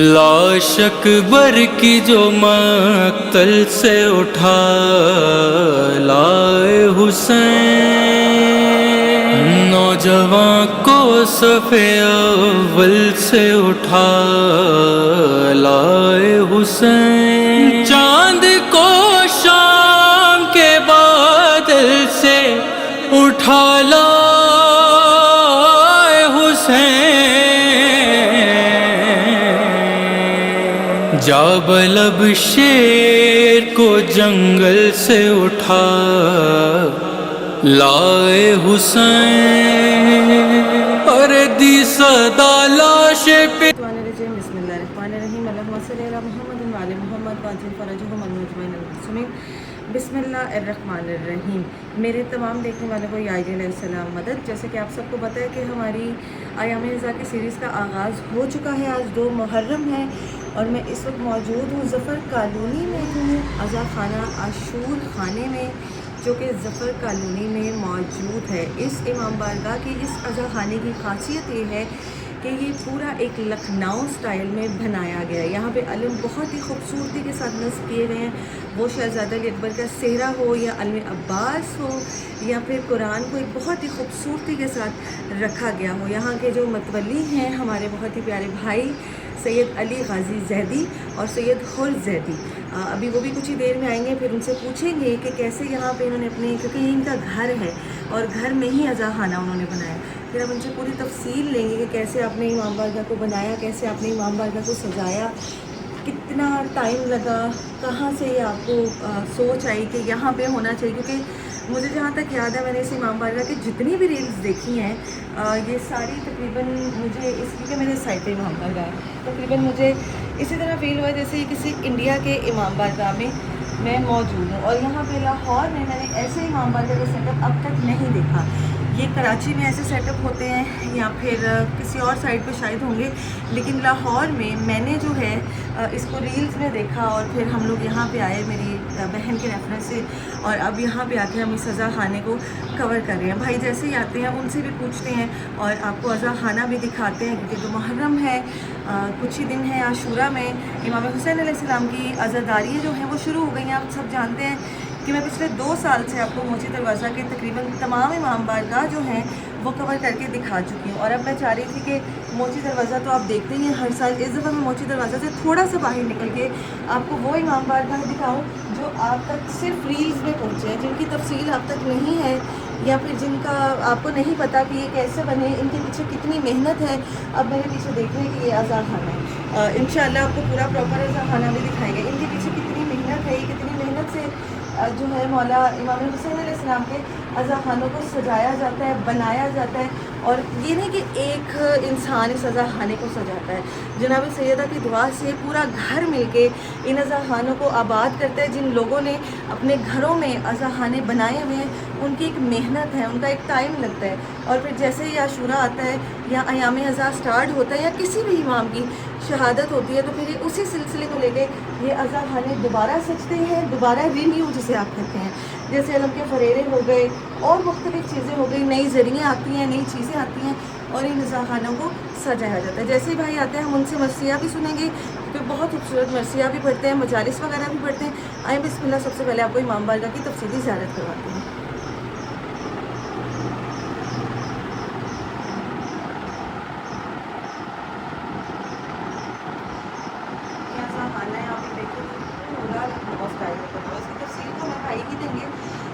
लाश अकबर की जो मक्तल से उठा लाए हुसैन, नौजवान को सफ़े अव्वल से उठा लाए हुसैन, चांद को शाम के बादल से उठा लाए हुसैन, जाबलब शेर को जंगल से उठा लाए हुसैन, और दी सदा लाश पे बिस्मिल्लाहिर्रहमानिर्रहीम। मेरे तमाम देखने वालों को सलाम मदद। जैसे कि आप सबको पता है कि हमारी आयाम रज़ा की सीरीज़ का आगाज़ हो चुका है। आज 2 मुहर्रम है और मैं इस वक्त मौजूद हूँ ज़फ़र कॉलोनी में हूँ, अज़ा खाना आशूर खाने में, जो कि ज़फ़र कॉलोनी में मौजूद है। इस इमाम बारगाह की इस अज़ा खाने की ख़ासियत ये है कि ये पूरा एक लखनऊ स्टाइल में बनाया गया है। यहाँ पे अलम बहुत ही खूबसूरती के साथ नस्ब किए गए हैं। वो शहज़ादा अली अकबर का सेहरा हो या अलम अब्बास हो या फिर कुरान को एक बहुत ही खूबसूरती के साथ रखा गया हो। यहाँ के जो मतवली हैं हमारे बहुत ही प्यारे भाई सैयद अली गाजी जैदी और सैयद हुर जैदी, अभी वो भी कुछ ही देर में आएंगे। फिर उनसे पूछेंगे कि कैसे यहाँ पे इन्होंने अपने, क्योंकि इनका घर है और घर में ही अज़ा खाना उन्होंने बनाया, फिर हम उनसे पूरी तफसील लेंगे कि कैसे आपने इमाम बारगाह को बनाया, कैसे आपने इमाम बारगाह को सजाया, कितना टाइम लगा, कहाँ से ये आपको सोच आई कि यहाँ पे होना चाहिए। क्योंकि मुझे जहाँ तक याद है मैंने इस इमाम बारगाह की जितनी भी रील्स देखी हैं ये सारी तकरीबन मुझे क्योंकि मेरे साइड पे इमाम बारगाह है, तकरीबन मुझे इसी तरह फील हुआ जैसे किसी इंडिया के इमाम बारगाह में मैं मौजूद हूँ। और यहाँ पे लाहौर में मैंने ऐसे इमाम बारगाह का सेटअप अब तक नहीं देखा। ये कराची में ऐसे सेटअप होते हैं या फिर किसी और साइड पे शायद होंगे, लेकिन लाहौर में मैंने जो है इसको रील्स में देखा और फिर हम लोग यहाँ पे आए मेरी बहन के रेफरेंस से, और अब यहाँ पे आके हम इस अज़ा खाने को कवर कर रहे हैं। भाई जैसे ही आते हैं उनसे भी पूछते हैं और आपको अज़ा खाना भी दिखाते हैं, क्योंकि 2 मुहर्रम है, कुछ ही दिन है आशूरा में इमाम हुसैन अलैहिस्सलाम की अज़ादारी जो हैं वो शुरू हो गई हैं। आप सब जानते हैं कि मैं पिछले 2 साल से आपको मोची दरवाज़ा के तकरीबन तमाम इमाम बारगाह जो हैं वो कवर करके दिखा चुकी हूँ। और अब मैं चाह रही थी कि मोची दरवाज़ा तो आप देखते ही हैं हर साल, इस दफ़ा मैं मोची दरवाज़ा से थोड़ा सा बाहर निकल के आपको वो इमाम बारगाह दिखाऊँ जो आप तक सिर्फ रील्स में पहुँचे हैं, जिनकी तफसील आप तक नहीं है या फिर जिनका आपको नहीं पता कि ये कैसे बने, इनके पीछे कितनी मेहनत है। अब मेरे पीछे देख रहे हैं कि ये अज़ा खाना है, इंशाल्लाह आपको पूरा प्रॉपर अज़ा खाना भी दिखाएंगे। इनके पीछे कितनी मेहनत है, ये कितनी मेहनत से जो है मौला इमाम हुसैन अलैहिस्सलाम के अज़ा खानों को सजाया जाता है, बनाया जाता है। और ये नहीं कि एक इंसान इस अज़ा खाने को सजाता है, जनाब सैयदा की दुआ से पूरा घर मिलके इन अज़ा खानों को आबाद करता है। जिन लोगों ने अपने घरों में अज़ा खाने बनाए हुए हैं उनकी एक मेहनत है, उनका एक टाइम लगता है। और फिर जैसे ही आशूरा आता है या अयाम अज़ा स्टार्ट होता है या किसी भी इमाम की शहादत होती है तो फिर उसी सिलसिले को लेके ये अज़ा खाने दोबारा सजते हैं, दोबारा रिन्यू जिसे आप कहते हैं। जैसे अलम के फरेरे हो गए और मुख्तलिफ़ चीज़ें हो गई, नई ज़रियाँ आती हैं, नई चीज़ें आती हैं और इन अज़ा खानों को सजाया जाता है। जैसे ही भाई आते हैं हम उनसे मरसिया भी सुनेंगे, क्योंकि बहुत खूबसूरत मरसिया भी पढ़ते हैं, मजालिस वगैरह भी पढ़ते हैं। आए बिस्मिल्लाह, सबसे पहले आपको इमाम बारगाह की तफसीली ज़ियारत करवाते हैं।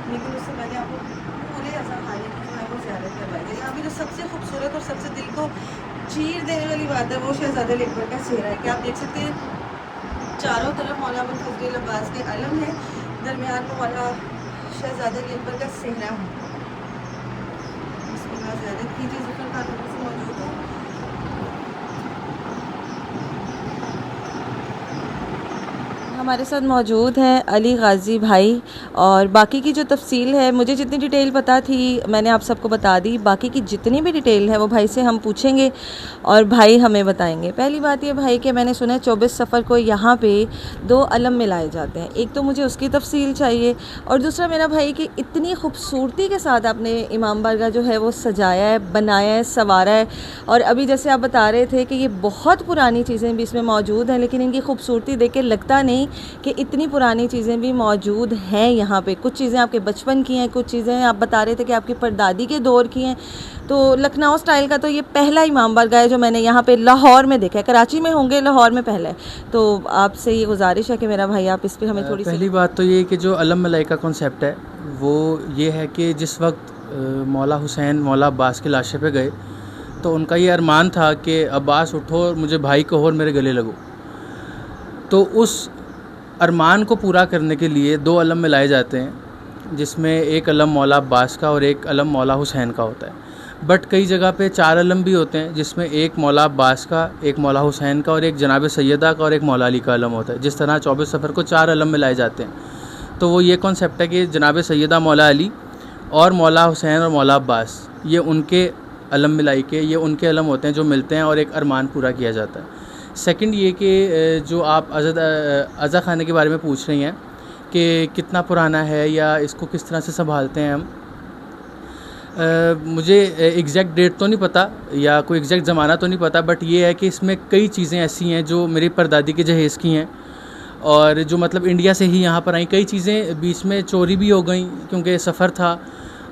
लेकिन उससे पहले आपको पूरे अज़ा खाने की जो है वो ज़ियारत करवाई जाए। यहाँ पे जो सबसे खूबसूरत और सबसे दिल को चीर देने वाली बात है वो शहज़ादा अली अकबर का सेहरा है कि आप देख सकते हैं चारों तरफ मौला अबुल फज़ल अब्बास के अलम है, दरमियान में मौला शहज़ादा अली अकबर का सेहरा है। इसमें ज़ियारत कीजिए, ज़फ़र कॉलोनी से मौजूद हूँ। हम हमारे साथ मौजूद हैं अली गाजी भाई, और बाकी की जो तफसील है, मुझे जितनी डिटेल पता थी मैंने आप सबको बता दी। बाकी की जितनी भी डिटेल है वो भाई से हम पूछेंगे और भाई हमें बताएंगे। पहली बात ये भाई कि मैंने सुना है 24 सफ़र को यहाँ पे 2 अलम मिलाए जाते हैं। एक तो मुझे उसकी तफसील चाहिए, और दूसरा मेरा भाई कि इतनी खूबसूरती के साथ आपने इमाम बारगाह जो है वो सजाया है, बनाया है, संवारा है। और अभी जैसे आप बता रहे थे कि ये बहुत पुरानी चीज़ें भी इसमें मौजूद हैं, लेकिन इनकी खूबसूरती देख के लगता नहीं कि इतनी पुरानी चीज़ें भी मौजूद हैं यहाँ पे। कुछ चीज़ें आपके बचपन की हैं, कुछ चीज़ें आप बता रहे थे कि आपकी परदादी के दौर की हैं। तो लखनऊ स्टाइल का तो ये पहला इमाम बारगाह है जो मैंने यहाँ पे लाहौर में देखा है। कराची में होंगे, लाहौर में पहले। तो आपसे ये गुजारिश है कि मेरा भाई आप इस पर हमें थोड़ी पहली बात तो ये कि जो अलम मलाई का कॉन्सेप्ट है वो ये है कि जिस वक्त मौला हुसैन मौला अब्बास के लाशे पे गए तो उनका ये अरमान था कि अब्बास उठो और मुझे भाई कहो और मेरे गले लगो। तो उस अरमान को पूरा करने के लिए 2 अलम मिलाए जाते हैं, जिसमें एक अलम मौला अब्बास का और एक अलम मौला हुसैन का होता है। बट कई जगह पे 4 अलम भी होते हैं, जिसमें एक मौला अब्बास का, एक मौला हुसैन का और एक जनाब सैयदा का और एक मौला अली का अलम होता है। जिस तरह 24 सफ़र को 4 अलम मिलाए जाते हैं, तो वो ये कॉन्सेप्ट है कि जनाब सैयदा मौला अली और मौला हुसैन और मौला अब्बास, ये उनके अलम मिलाई के, ये उनके अलम होते हैं जो मिलते हैं और एक अरमान पूरा किया जाता है। सेकंड ये कि जो आप अज़ा खाने के बारे में पूछ रही हैं कि कितना पुराना है या इसको किस तरह से संभालते हैं हम, मुझे एग्जैक्ट डेट तो नहीं पता या कोई एग्जैक्ट ज़माना तो नहीं पता, बट ये है कि इसमें कई चीज़ें ऐसी हैं जो मेरी परदादी के जहेज़ की हैं और जो मतलब इंडिया से ही यहाँ पर आई। कई चीज़ें बीच में चोरी भी हो गई क्योंकि सफ़र था,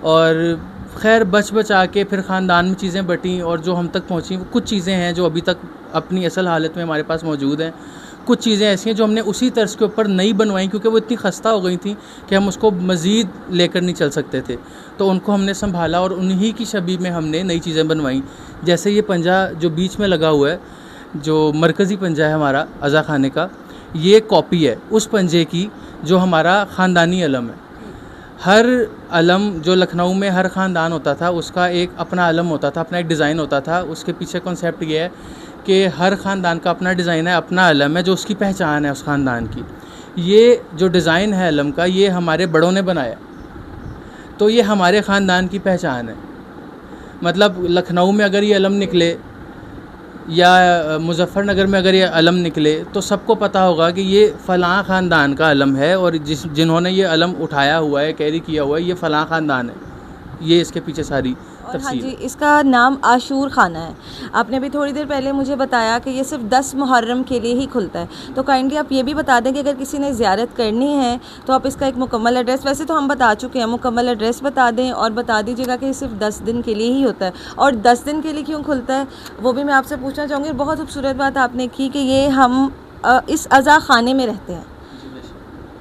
और खैर बचा के फिर ख़ानदान में चीज़ें बटीं और जो हम तक पहुँची वो कुछ चीज़ें हैं जो अभी तक अपनी असल हालत में हमारे पास मौजूद हैं। कुछ चीज़ें ऐसी हैं जो हमने उसी तर्ज के ऊपर नई बनवाई क्योंकि वो इतनी ख़स्ता हो गई थी कि हम उसको मज़ीद लेकर नहीं चल सकते थे, तो उनको हमने संभाला और उन्हीं की शबीह में हमने नई चीज़ें बनवाई। जैसे ये पंजा जो बीच में लगा हुआ है, जो मरकज़ी पंजा है हमारा अज़ा खाने का, ये कॉपी है उस पंजे की जो हमारा ख़ानदानी अलम है। हर अलम जो लखनऊ में हर ख़ानदान होता था उसका एक अपना अलम होता था, अपना एक डिज़ाइन होता था। उसके पीछे कॉन्सेप्ट ये है कि हर ख़ानदान का अपना डिज़ाइन है, अपना अलम है जो उसकी पहचान है उस ख़ानदान की। ये जो डिज़ाइन है अलम का, ये हमारे बड़ों ने बनाया, तो ये हमारे ख़ानदान की पहचान है। मतलब लखनऊ में अगर ये अलम निकले या मुज़फ़्फ़रनगर में अगर ये अलम निकले तो सबको पता होगा कि ये फ़लाँ ख़ानदान का अलम है और जिन्होंने ये अलम उठाया हुआ है, कैरी किया हुआ है, ये फ़लाँ ख़ानदान है। ये इसके पीछे सारी और हाँ जी, इसका नाम आशूर खाना है। आपने भी थोड़ी देर पहले मुझे बताया कि ये सिर्फ 10 मुहर्रम के लिए ही खुलता है। तो काइंडली आप ये भी बता दें कि अगर किसी ने ज़ियारत करनी है तो आप इसका एक मुकम्मल एड्रेस, वैसे तो हम बता चुके हैं, मुकम्मल एड्रेस बता दें और बता दीजिएगा कि ये सिर्फ 10 दिन के लिए ही होता है। और 10 दिन के लिए क्यों खुलता है वो भी मैं आपसे पूछना चाहूँगी। बहुत खूबसूरत बात आपने की कि ये हम इस अज़ा खाने में रहते हैं,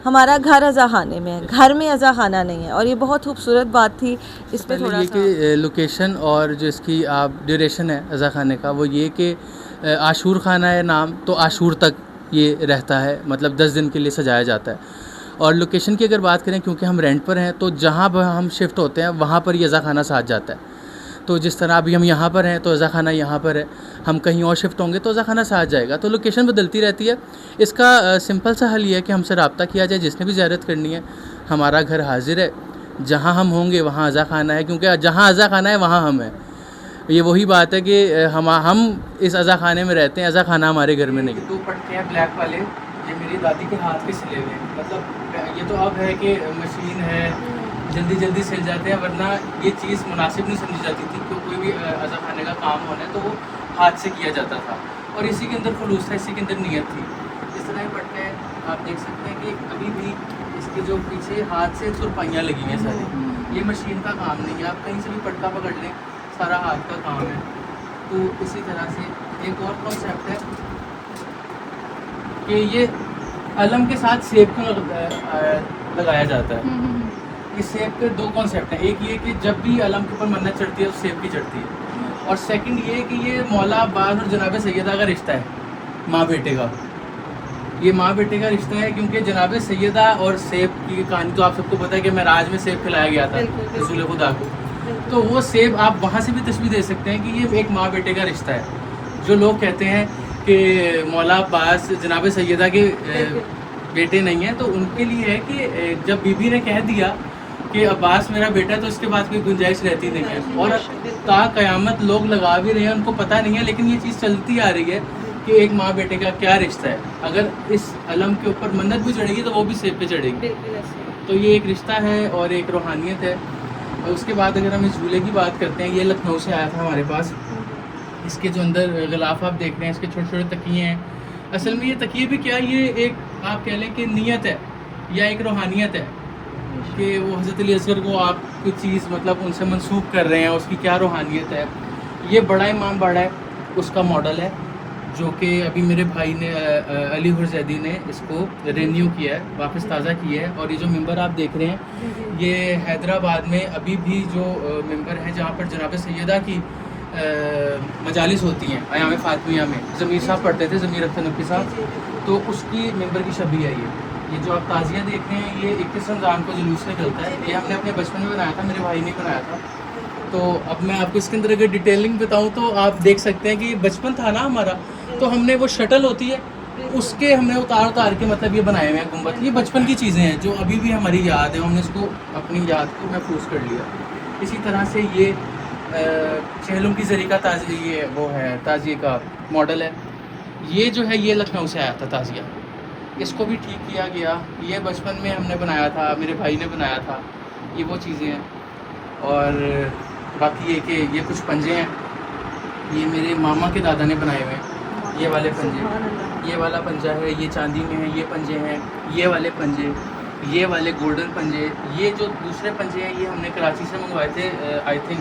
हमारा घर अज़ा खाने में है, घर में अज़ा खाना नहीं है, और ये बहुत खूबसूरत बात थी। इस पे थोड़ा ये कि लोकेशन और जो इसकी आप ड्यूरेशन है अज़ा खाने का, वो ये कि आशूर खाना है नाम, तो आशूर तक ये रहता है, मतलब 10 दिन के लिए सजाया जाता है। और लोकेशन की अगर बात करें, क्योंकि हम रेंट पर हैं तो जहाँ पर हम शिफ्ट होते हैं वहाँ पर ये अज़ा खाना साथ जाता है। तो जिस तरह अभी हम यहाँ पर हैं तो अज़ा खाना यहाँ पर है, हम कहीं और शिफ्ट होंगे तो अज़ा खाना साथ जाएगा। तो लोकेशन बदलती रहती है। इसका सिंपल सा हल ये है कि हमसे रब्ता किया जाए, जिसने भी ज़ियारत करनी है। हमारा घर हाजिर है, जहाँ हम होंगे वहाँ अज़ा खाना है, क्योंकि जहाँ अज़ा खाना है वहाँ हम हैं। ये वही बात है कि हम इस अज़ा खाने में रहते हैं, अज़ा खाना हमारे घर में नहीं। 2 पट्टे हैं ब्लैक वाले, ये मेरी दादी के हाथ के सिले हुए हैं। मतलब ये तो अब है कि मशीन है, जल्दी जल्दी सिल जाते हैं, वरना ये चीज़ मुनासिब नहीं समझी जाती थी कि कोई भी अज़ा खाने का काम होना है तो वो हाथ से किया जाता था, और इसी के अंदर खुलूस था, इसी के अंदर नियत थी। इस तरह पट्टे आप देख सकते हैं कि अभी भी इसके जो पीछे हाथ से तुरपाइयाँ लगी हैं सारी, ये मशीन का काम नहीं है। आप कहीं से भी पटका पकड़ लें, सारा हाथ का काम है। तो इसी तरह से एक और कॉन्सेप्ट है कि ये अलम के साथ सेब क्यों लगाया जाता है। इस सेब के 2 कॉन्सेप्ट हैं। एक ये कि जब भी अलम के ऊपर मन्नत चढ़ती है तो सेब की चढ़ती है, और सेकंड ये कि ये मौला अब्बास और जनाब सैयदा का रिश्ता है, माँ बेटे का। ये माँ बेटे का रिश्ता है क्योंकि जनाब सैयदा और सेब की कहानी तो आप सबको पता है कि मेराज में सेब खिलाया गया था रसूल खुदा को। तो वो सेब आप वहाँ से भी तस्वीर दे सकते हैं कि ये एक माँ बेटे का रिश्ता है। जो लोग कहते हैं कि मौला अब्बास जनाब सैयदा के बेटे नहीं हैं, तो उनके लिए है कि जब बीबी ने कह दिया कि अब्बास मेरा बेटा, तो उसके बाद कोई गुंजाइश रहती नहीं है। और ता क़यामत लोग लगा भी रहे हैं, उनको पता नहीं है, लेकिन ये चीज़ चलती आ रही है कि एक माँ बेटे का क्या रिश्ता है। अगर इस अलम के ऊपर मन्नत भी चढ़ेगी तो वो भी सेब पे चढ़ेगी। तो ये एक रिश्ता है और एक रूहानियत है। और उसके बाद अगर हम इस झूले की बात करते हैं, ये लखनऊ से आया था हमारे पास। इसके जो अंदर गिलाफ आप देख रहे हैं, इसके छोटे छोटे तकिए हैं। असल में ये तकिए भी क्या, ये एक आप कह लें कि नीयत है या एक रूहानियत है कि वो हज़रत अली असगर को आप कुछ चीज़ मतलब उनसे मंसूब कर रहे हैं, उसकी क्या रूहानियत है। ये बड़ा इमाम बाड़ा है, उसका मॉडल है, जो कि अभी मेरे भाई ने अली हुरजैदी ने इसको रिन्यू किया है, वापस ताज़ा किया है। और ये जो मिंबर आप देख रहे हैं, ये हैदराबाद में अभी भी जो मिंबर है जहाँ पर जनाब सैयदा की मजालिस होती हैं, अयाम फ़ातिमिया में ज़मीर साहब पढ़ते थे, ज़मीर अख्तर नकवी साहब, तो उसकी मिंबर की शबी है ये जो आप ताज़िया देख रहे हैं, ये 21 रमज़ान को जुलूस निकलता है। ये हमने अपने बचपन में बनाया था, मेरे भाई ने बनाया था। तो अब मैं आपको इसके अंदर अगर डिटेलिंग बताऊं तो आप देख सकते हैं कि बचपन था ना हमारा, तो हमने वो शटल होती है उसके हमने उतार के मतलब ये बनाए हुए हैं गुंबद। ये बचपन की चीज़ें हैं जो अभी भी हमारी याद है, हमने इसको अपनी याद को महफूज कर लिया। इसी तरह से ये चहलुम की ज़री का ताज़ी, ये वो है ताज़िए का मॉडल है। ये जो है ये लखनऊ से आया था ताज़िया, इसको भी ठीक किया गया। ये बचपन में हमने बनाया था, मेरे भाई ने बनाया था। ये वो चीज़ें हैं। और बाकी ये कि ये कुछ पंजे हैं, ये मेरे मामा के दादा ने बनाए हुए हैं। ये वाले पंजे, ये वाला पंजा है, ये चांदी में है, ये पंजे हैं, ये वाले पंजे, ये वाले गोल्डन पंजे। ये जो दूसरे पंजे हैं ये हमने कराची से मंगवाए थे आई थिंक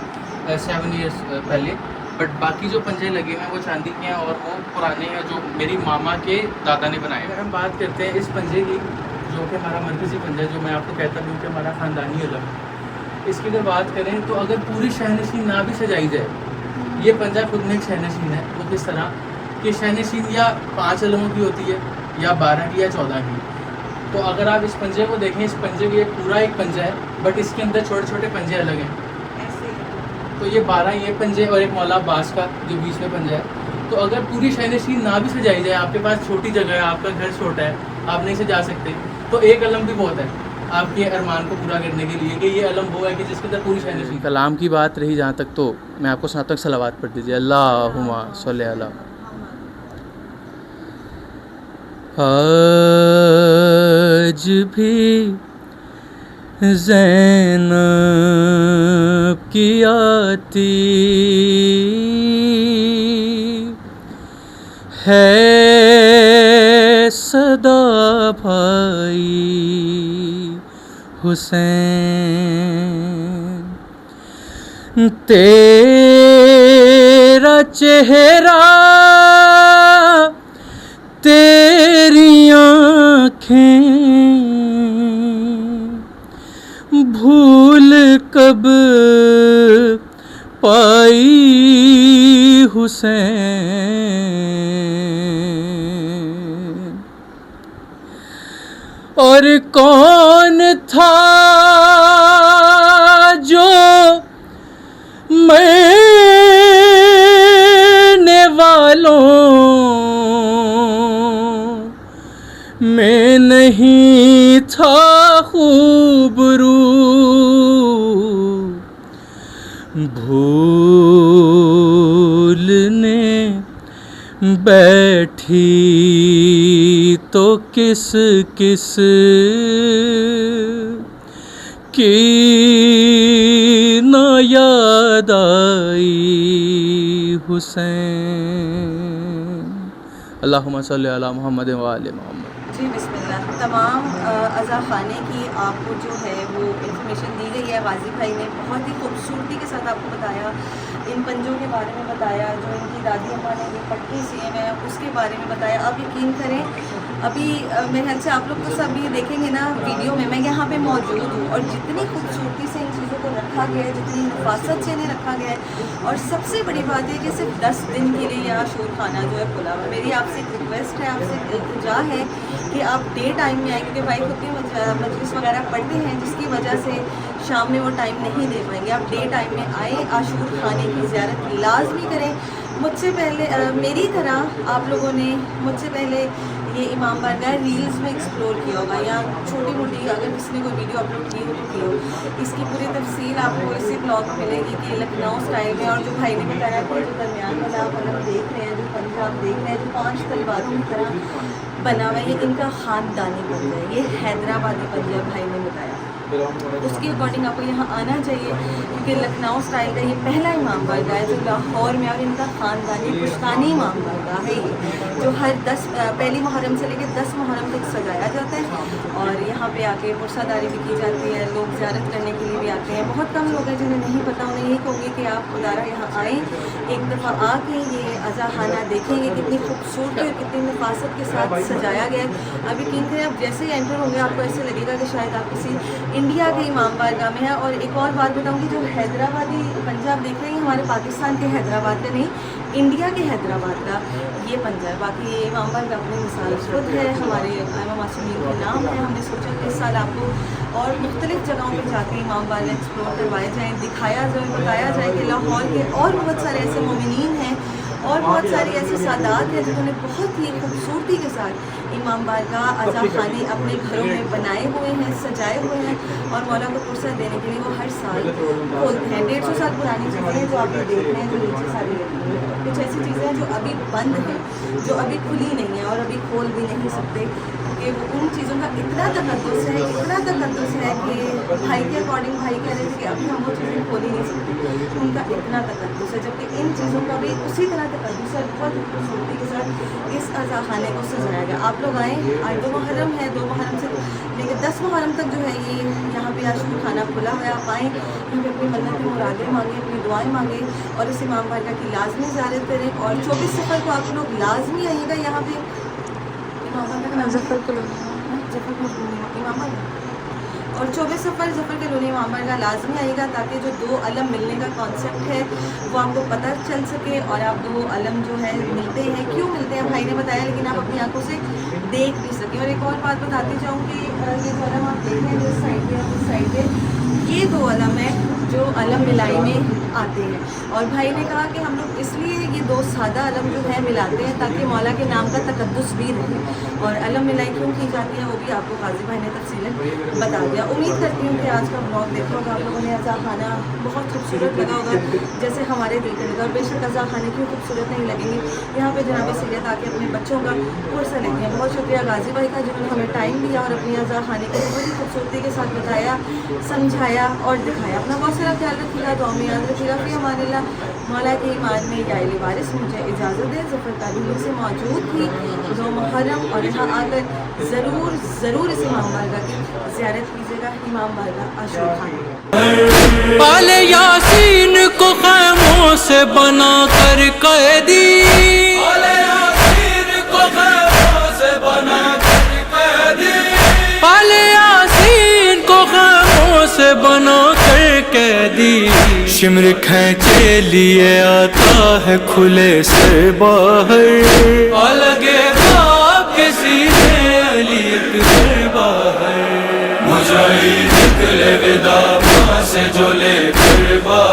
7 ईयर्स पहले। बट बाकी जो पंजे लगे हुए हैं वो चांदी के हैं और वो पुराने हैं जो मेरी मामा के दादा ने बनाए। अगर हम बात करते हैं इस पंजे की, जो कि हमारा मरकज़ी पंजा है, जो मैं आपको कहता हूँ कि हमारा ख़ानदानी अलम है, इसकी अगर बात करें तो अगर पूरी शहनशीन ना भी सजाई जाए, ये पंजा खुद में एक शहनशीन है। वो किस तरह कि शहनशीन या 5 अलमों की होती है या 12 की या 14 की। तो अगर आप इस पंजे को देखें, इस पंजे की पूरा एक पंजा है, बट इसके अंदर छोटे छोटे पंजे अलग हैं। तो ये 12 ये पंजे और एक मौला अब्बास का जो बीच में पंजा है। तो अगर पूरी शहनशीन ना भी सजाई जाए, आपके पास छोटी जगह है, आपका घर छोटा है, आप नहीं सजा सकते, तो एक अलम भी बहुत है आपके अरमान को पूरा करने के लिए कि ये अलम वो है कि जिसके अंदर पूरी शहनशीन। कलाम की बात रही जहाँ तक, तो मैं आपको सुनाता हूँ, सलावत पढ़ दीजिए, अल्लाहुम्मा सल्ली अला। आज भी ज़ैनब की आती है सदा भाई हुसैन, तेरा चेहरा तेरी आँखें भूल कब पाई हुसैन। और कौन था जो मरने वालों मैं नहीं था खूबरू, भूलने बैठी तो किस किस की ना याद आई हुसैन। अल्लाहुम्मा सल्ली अला मुहम्मद व आले मुहम्मद। जी बिस्मिल्लाह। तमाम अज़ा ख़ाने की आपको जो है वो इन्फॉर्मेशन दी गई है। गाज़ी भाई ने बहुत ही खूबसूरती के साथ आपको बताया, इन पंजों के बारे में बताया, जो इनकी दादी अम्मा ने ये पट्टी सिए हैं उसके बारे में बताया। आप यकीन करें, अभी मेरे ख्याल से आप लोग तो सब ये देखेंगे ना वीडियो में, मैं यहाँ पे मौजूद हूँ और जितनी खूबसूरती से इन चीज़ों को रखा गया है, जितनी नफासत से इन्हें रखा गया है। और सबसे बड़ी बात है कि सिर्फ 10 दिन के लिए यहाँ आशूर खाना जो है खुला हुआ। मेरी आपसे एक रिक्वेस्ट है, आपसे इल्तिजा है कि आप डे टाइम में आए, क्योंकि भाई खुद भी मजलिस वगैरह पढ़ते हैं जिसकी वजह से शाम में वो टाइम नहीं दे पाएंगे। आप डे टाइम में आए, आशूर खाने की ज़ियारत लाजमी करें। मुझसे पहले मेरी तरह आप लोगों ने मुझसे पहले ये इमाम बारगाह रील्स में एक्सप्लोर किया होगा या छोटी मोटी अगर किसी ने कोई वीडियो अपलोड की हो तो की हो। इसकी पूरी तफसील आपको इसी ब्लॉग में मिलेगी कि लखनऊ स्टाइल में, और जो भाई ने बताया कि जो दरमियान वाला आप अलग देख रहे हैं, जो पंजाब देख रहे हैं, जो 5 तलवारों की तरह बना हुआ है, ये इनका ख़ानदानी पंजा है। ये हैदराबादी पंजा भाई ने बताया। उसके अकॉर्डिंग आपको यहाँ आना चाहिए क्योंकि लखनऊ स्टाइल का ये पहला इमाम बारगाह है जो लाहौर में, और इनका ख़ानदानी पुश्तानी इमाम बारगाह है ये, जो हर 10 पहली मुहर्रम से लेकर 10 मुहर्रम तक सजाया जाता है। और यहाँ पे आके पुरसादारी भी की जाती है, लोग ज़ियारत करने के लिए भी आते हैं। बहुत कम लोग हैं जिन्हें नहीं पता, उन्हें यही कहूँगी कि आप खुदारा यहाँ आएँ, एक दफ़ा आके ये अज़ा खाना देखेंगे, कितनी खूबसूरती और कितनी नफासत के साथ सजाया गया है। अब यकीन करें, आप जैसे ही एंटर होंगे आपको ऐसे लगेगा कि शायद आप किसी इंडिया के इमाम बारगाह में है। और एक और बात बताऊंगी, जो हैदराबादी पंजाब देख रहे हैं हमारे पाकिस्तान के हैदराबाद का नहीं, इंडिया के हैदराबाद का ये पंजा है। बाकी ये इमाम बारगाह अपनी मिसाल खुद है, हमारे आइमा मासूमीन के नाम है। हमने सोचा कि इस साल आपको और मुख्तलिफ़ जगहों पर जाकर इमाम बारगाह एक्सप्लोर करवाए जाएँ, दिखाया जाए, बताया जाए कि लाहौर के और बहुत सारे ऐसे मोमिनीन हैं और बहुत सारी ऐसी सादात हैं जिन्होंने बहुत ही खूबसूरती के साथ इमाम बारगाह अज़ा खाने अपने घरों में बनाए हुए हैं, सजाए हुए हैं, और मौला को फुर्सत देने के लिए वो हर साल खोलते हैं। 150 साल पुरानी चीज़ें हैं जो आप देख रहे हैं, जो नीचे सारी लगी हैं। कुछ ऐसी चीज़ें हैं जो अभी बंद हैं, जो अभी खुली नहीं है और अभी खोल भी नहीं सकते, कि उन चीज़ों का इतना तकद्दुस है, इतना तकद्दुस है कि भाई के अकॉर्डिंग भाई कह रहे थे कि अभी हम वो चीज़ें खोल ही नहीं सकते, उनका इतना तकद्दुस है। जबकि इन चीज़ों का भी उसी तरह तकद्दुस है, बहुत खूबसूरती के साथ इस अज़ा खाने को सजाया गया। आप लोग आएँ, आज 2 मुहर्रम है, 2 मुहर्रम से लेकर 10 मुहर्रम तक जो है ये यहाँ पे आशूर खाना खुला हुआ है। आप आएँ, यहाँ पे अपनी मन्नतें मुरादें मांगें, अपनी दुआएँ मांगें और इस इमाम बारगाह की लाजमी ज़ियारत करें। और 24 सफ़र को आप लोग लाजमी आइएगा यहाँ पे। इमाम बारगाह का नाम जफ़र कॉलोनी इमाम बारगाह, और 24 सफ़र जफ़र कॉलोनी इमाम बारगाह लाजमी आइएगा, ताकि जो 2 अलम मिलने का कॉन्सेप्ट है वो आपको पता चल सके और आप 2 अलम जो है मिलते हैं, क्यों मिलते हैं भाई ने बताया, लेकिन आप अपनी आंखों से देख भी सकें। और एक और बात बताती जाऊँ कि ये जो अलम आप देख रहे हैं, इस साइड पे और इस साइड पे, ये 2 अलम है जो अलम मिलाई में आते हैं। और भाई ने कहा कि हम लोग इसलिए ये 2 सादा अलम जो है मिलाते हैं ताकि मौला के नाम का तकद्दुस भी रहे। और अलम मिलाई क्यों की जाती है वो भी आपको गाजी भाई ने तफसीलन बता दिया। उम्मीद करती हूँ कि आज का ब्लॉग देखा होगा आप लोगों ने। अज़ा खाना बहुत खूबसूरत लगा होगा, जैसे हमारे दिल को लगा। और बेशक अज़ा खाने क्यों खूबसूरत नहीं लगेंगे, यहाँ पे जनाब सैयद आके अपने बच्चों का पुरसा लेते हैं। बहुत शुक्रिया गाजी भाई का जिन्होंने हमें टाइम दिया और अपनी अज़ा खाने को बड़ी खूबसूरती के साथ बताया, समझाया और दिखाया। अपना बहुत सारा ख्याल रखिएगा, दुआ में याद रखिएगा। फिर हमारे मौला के ईमान में या वारिस मुझे इजाज़त दे। ज़फ़र कालीन से मौजूद थी 2 मुहर्रम, और यहाँ आकर ज़रूर इस इमाम बारगाह की ज़ियारत कीजिएगा। इमाम बारगाह आशूर खाना पाले यासीन को ख़ैमों से बना कर कैदी, पाले यासीन को ख़ैमों से बना कर कैदी, पाले यासीन को ख़ैमों से बना कर कैदी, शिमर खींचे लिए आता है खुले से बाहर, अलगे बाप के सीने अली अकबर बाहर, मुजाहिद निकले विदा से जो लेकर बाहर।